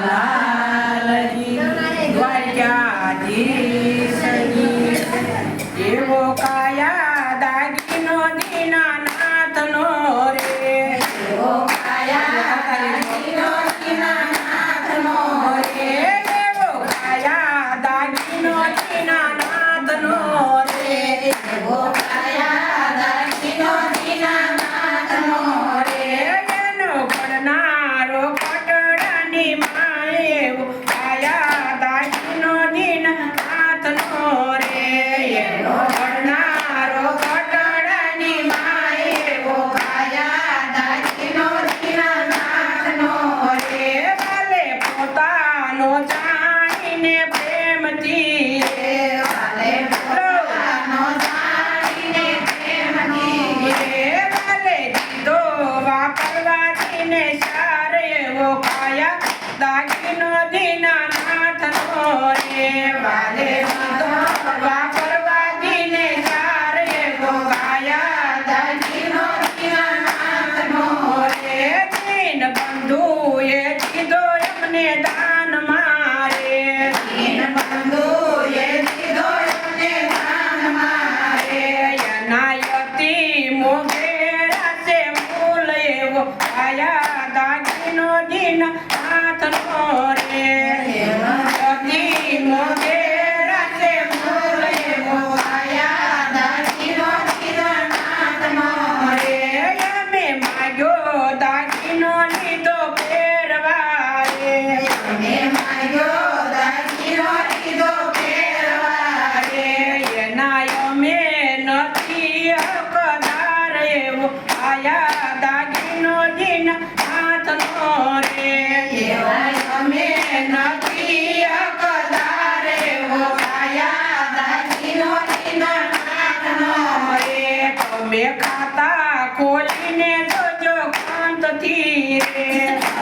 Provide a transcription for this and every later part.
લાલજી દ્વારકાધીશજી એવો કાયા દાગીનો દીનાનાથનો રે એવો કાયા દાગીનો દીનાનાથનો રે એવો કાયા દાગીનો દીનાનાથનો રે એવો કાયા દાગીનો દીનાનાથનો રે એનો ઘડનારો ઘટડાની માએ એવો કાયા દાગીનો દીનાનાથનો રે એનો ઘડનારો ઘટડાની માએ એવો કાયા દાગીનો દીનાનાથનો રે વાલે પોતાનો જાણીને પ્રેમથી રે વાલે પોતાનો જાણીને પ્રેમથી રે વાલે દીધો વાપરવાથીને સાર એવો કાયા દાગીનો દીનાનાથનો રે વાલે દીધો વાપરવાથીને સાર એવો કાયા દાગીનો દીનાનાથનો રે દીન બંધુએ દીધો એમને દાન મારે દીનબંધુએ દીધો એમને દાન મારે નાયતી મોગેરા છે મૂલ એવો કાયા દાગીનો દીનાનાથનો રે નાયતી મોગેરા છે મૂલ એવો કાયા દાગીનો દીનાનાથનો રે અમે માગ્યો દાગીનો લીધો પહેરવા રે અમે માગ્યો દાગીનો લીધો પહેરવા રે એના અમે નથી હકદાર એવો કાયા દાગીનો દીનાનાથનો રે એવા અમે નથી હકદાર એવો કાયા દાગીનો દીનાનાથનો રે તમે ખાતા ખોલીને જોજો કાંતથી રે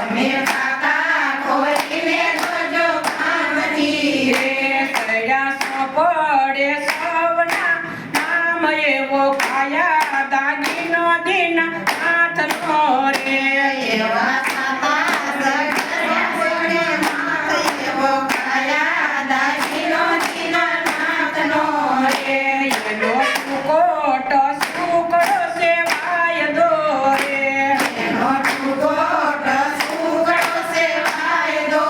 અમે ખાતા ખોલીને જોજો કામથી રે કયા પડે સૌના નામ એવો કાયા દાગીનો દીનાનાથનો રે એવા ખાતા સગડે માથ એવો કાયા દાગીનો દીનાનાથનો રે એનો સુકોટ સુકડો સેવાય દો રે એનો ટુકોટ સુકડો સેવાયદો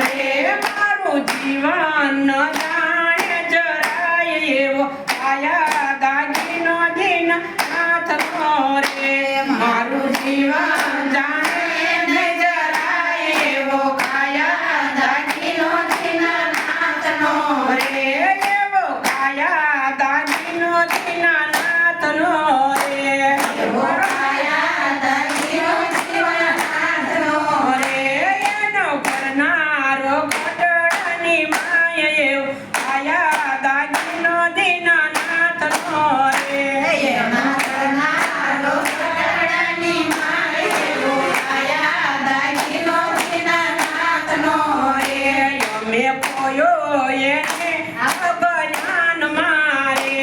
રે મારું જીવન જાણે જરાય એવો કાયા દાગીનો દીનાનાથનો રે મારું જીવન જાણે જરાય એવો કાયા દાગીનો દીનાનાથનો રે એવો કાયા દાગીનો દીનાનાથનો રે એવો કાયા દાગીનો દીનાનાથનો રે એનો કરનારો ઘટડાની માય એવો કાયા દાગીનો દીનાનાથનો રે એના કરનારો ઘટડાની માય એવો કાયા દાગીનો દીનાનાથનો રે અમે પોયો એને અજ્ઞાન મારે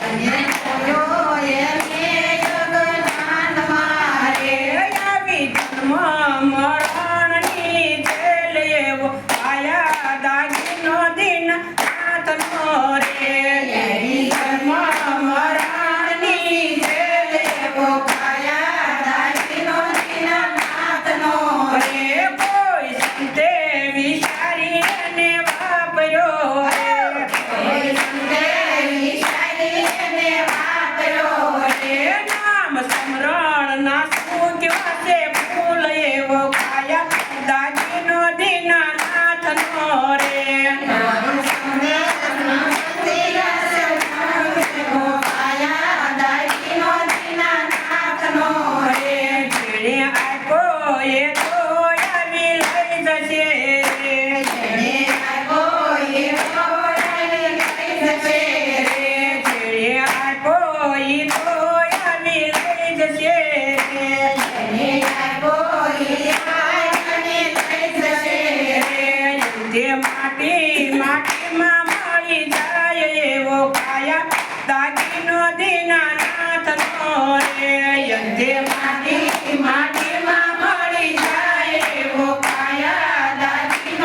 અને કોયો એને જગદાન મારે આવી જન્મ મરણની જેલ એવો કાયા દાગીનો દીનાનાથનો રે એવી જન્મ મરણની જેલ એવો કાયા દાગીનો દીનાનાથનો રે કોઈ સંતે વિચારી અને વાપર્યો રે કોઈ સંતે વિચારીને વાપર્યો રે નામ સ્મરણ ના સૂક્યો છે ફૂલ એવો કાયા દાગીનો દીનાનાથનો રે નામ સંદેશમાં સંદેશ એવો કાયા દાગીનો દીનાનાથનો રે જેણે આપ્યો એ તો આવી લઈ જશે રે જેણે આપ્યો એવો લઈ જશે રે જેણે આપ્યો એ તો આવી લઈ જશે રે જેણે આપ્યો એ લઈ જશે જે માટીમાં મળી જાય એવો કાયા દાગીનો દીનાનાથનો રે જે માટીમાં મળી જાય એવો કાયા દાગીનો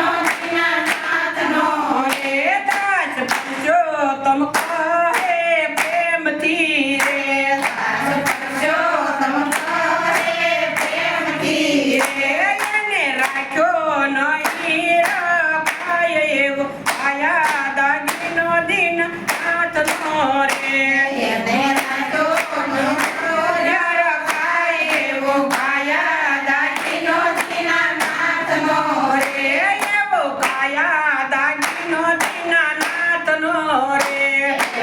રે એને રાંધોનો યાર ખાય એવો કાયા દાગીનો દીનાનાથનો રે એવો કાયા દાગીનો દીનાનાથનો રે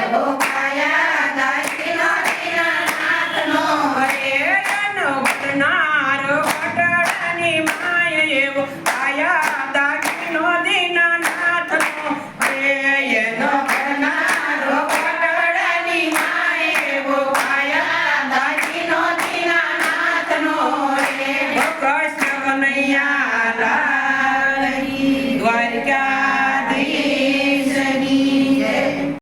એવો કાયા દાગીનો દીનાનાથનો રે એનો કરનારો ઘટાડાની માય એવો કાયા દાગીનો દીનાનાથનો રે એનો કરનારો પટોળાની માય એવો કાયા દાગીનો દીનાનાથનો રે કૃષ્ણ કનૈયા લાલ હરી દ્વારકા